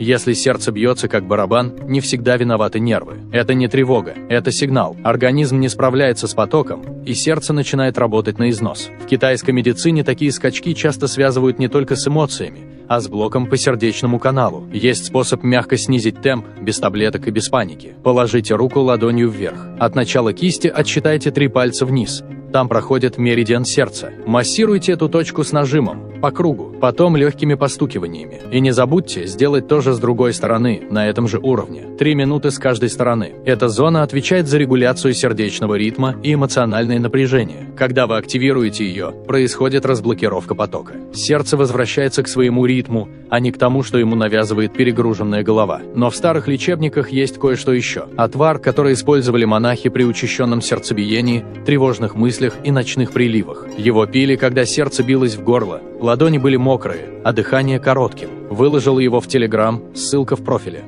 Если сердце бьется как барабан, не всегда виноваты нервы. Это не тревога, это сигнал. Организм не справляется с потоком, и сердце начинает работать на износ. В китайской медицине такие скачки часто связывают не только с эмоциями, а с блоком по сердечному каналу. Есть способ мягко снизить темп, без таблеток и без паники. Положите руку ладонью вверх. От начала кисти отсчитайте 3 пальца вниз. Там проходит меридиан сердца. Массируйте эту точку с нажимом, по кругу, потом легкими постукиваниями. И не забудьте сделать то же с другой стороны, на этом же уровне. 3 минуты с каждой стороны. Эта зона отвечает за регуляцию сердечного ритма и эмоциональное напряжение. Когда вы активируете ее, происходит разблокировка потока. Сердце возвращается к своему ритму, а не к тому, что ему навязывает перегруженная голова. Но в старых лечебниках есть кое-что еще. Отвар, который использовали монахи при учащенном сердцебиении, тревожных мыслях и ночных приливах. Его пили, когда сердце билось в горло, ладони были мокрые, а дыхание коротким. Выложил его в Telegram, ссылка в профиле.